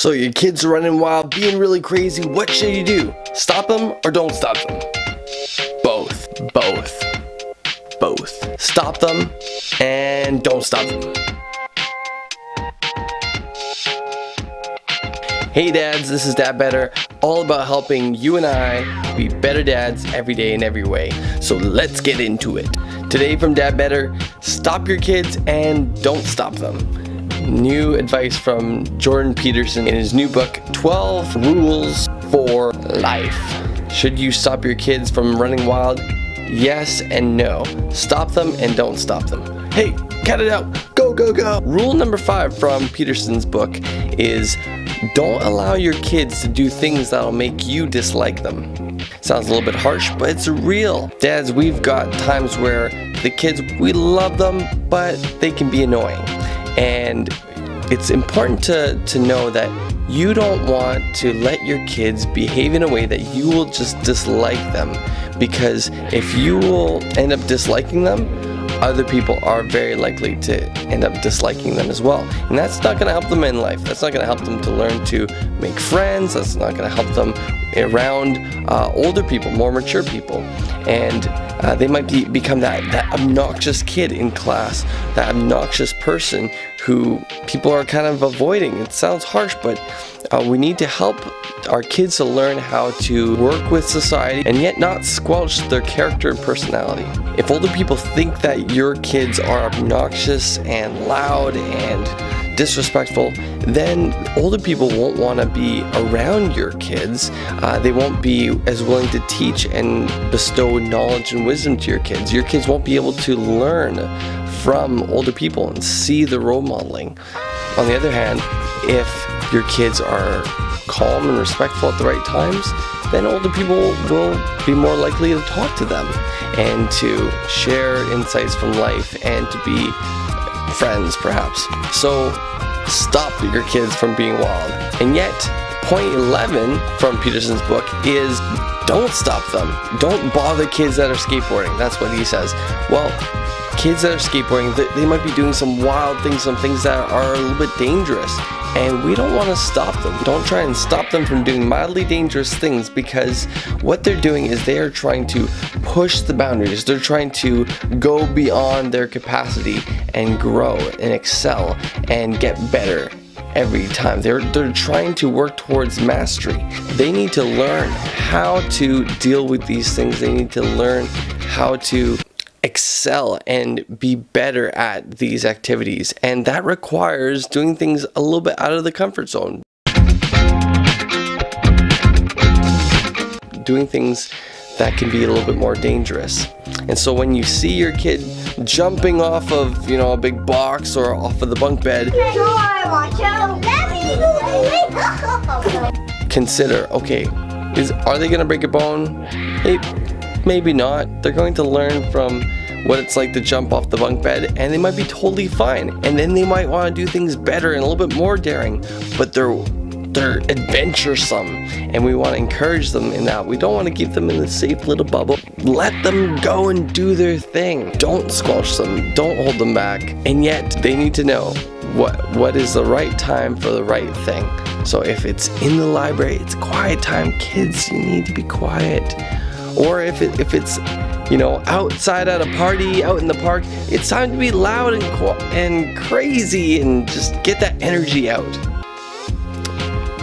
So your kids are running wild, being really crazy. What should you do? Stop them or don't stop them? Both. Stop them and don't stop them. Hey dads, this is DadBetter, all about helping you and I be better dads every day in every way. So let's get into it. Today from DadBetter, stop your kids and don't stop them. New advice from Jordan Peterson in his new book, 12 Rules for Life. Should you stop your kids from running wild? Yes and no. Stop them and don't stop them. Hey, cut it out. Go, go, go. Rule number 5 from Peterson's book is don't allow your kids to do things that'll make you dislike them. Sounds a little bit harsh, but it's real. Dads, we've got times where the kids, we love them, but they can be annoying. And it's important to know that you don't want to let your kids behave in a way that you will just dislike them. Because if you will end up disliking them, other people are very likely to end up disliking them as well. And that's not going to help them in life. That's not going to help them to learn to make friends. That's not going to help them around older people, more mature people. And they might become that obnoxious kid in class, that obnoxious person who people are kind of avoiding. It sounds harsh, but we need to help our kids to learn how to work with society and yet not squelch their character and personality. If older people think that your kids are obnoxious and loud and disrespectful, then older people won't want to be around your kids. They won't be as willing to teach and bestow knowledge and wisdom to your kids. Your kids won't be able to learn from older people and see the role modeling. On the other hand, if your kids are calm and respectful at the right times, then older people will be more likely to talk to them and to share insights from life and to be friends perhaps. So stop your kids from being wild. And yet, point 11 from Peterson's book is don't stop them. Don't bother kids that are skateboarding. That's what he says. Well, kids that are skateboarding, they might be doing some wild things, some things that are a little bit dangerous. And we don't want to stop them. Don't try and stop them from doing mildly dangerous things, because what they're doing is they are trying to push the boundaries. They're trying to go beyond their capacity and grow and excel and get better every time. They're trying to work towards mastery. They need to learn how to deal with these things. They need to learn how to excel and be better at these activities, and that requires doing things a little bit out of the comfort zone, doing things that can be a little bit more dangerous. And so when you see your kid jumping off of a big box or off of the bunk bed, consider, okay, are they gonna break a bone? Maybe not. They're going to learn from what it's like to jump off the bunk bed, and they might be totally fine. And then they might want to do things better and a little bit more daring, but they're adventuresome, and we want to encourage them in that. We don't want to keep them in the safe little bubble. Let them go and do their thing. Don't squelch them. Don't hold them back. And yet they need to know what is the right time for the right thing. So if it's in the library, it's quiet time. Kids, you need to be quiet. Or if it's outside at a party, out in the park, it's time to be loud and crazy and just get that energy out.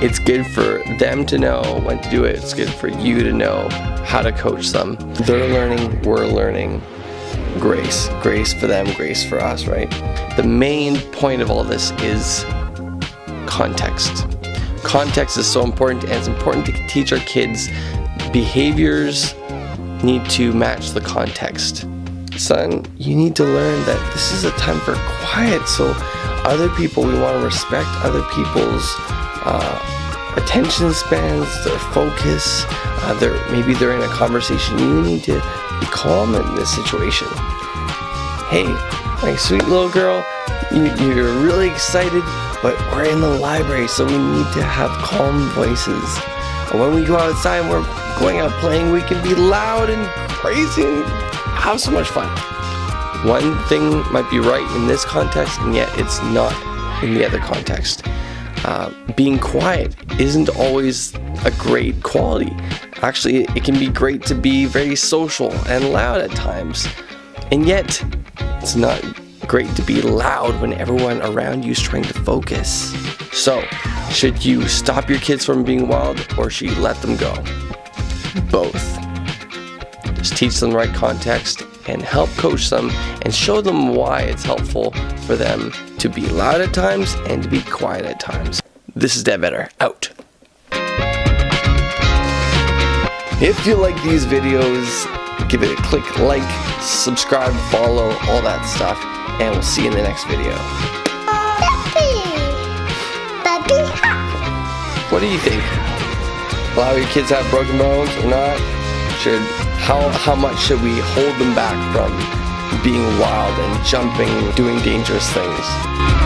It's good for them to know when to do it. It's good for you to know how to coach them. They're learning, we're learning. Grace for them, grace for us, right? The main point of all this is context. Context is so important, and it's important to teach our kids behaviors need to match the context. Son, you need to learn that this is a time for quiet, so other people, we want to respect other people's attention spans, their focus. Maybe they're in a conversation. You need to be calm in this situation. Hey, my sweet little girl, you're really excited, but we're in the library, so we need to have calm voices. And when we go outside and we're going out playing, we can be loud and crazy and have so much fun. One thing might be right in this context, and yet it's not in the other context. being quiet isn't always a great quality. Actually, it can be great to be very social and loud at times. And yet, it's not great to be loud when everyone around you is trying to focus. So, should you stop your kids from being wild, or should you let them go? Both. Just teach them the right context and help coach them and show them why it's helpful for them to be loud at times and to be quiet at times. This is DadBetter, out. If you like these videos, give it a click, like, subscribe, follow, all that stuff, and we'll see you in the next video. What do you think? Allow your kids to have broken bones or not? How much should we hold them back from being wild and jumping, doing dangerous things?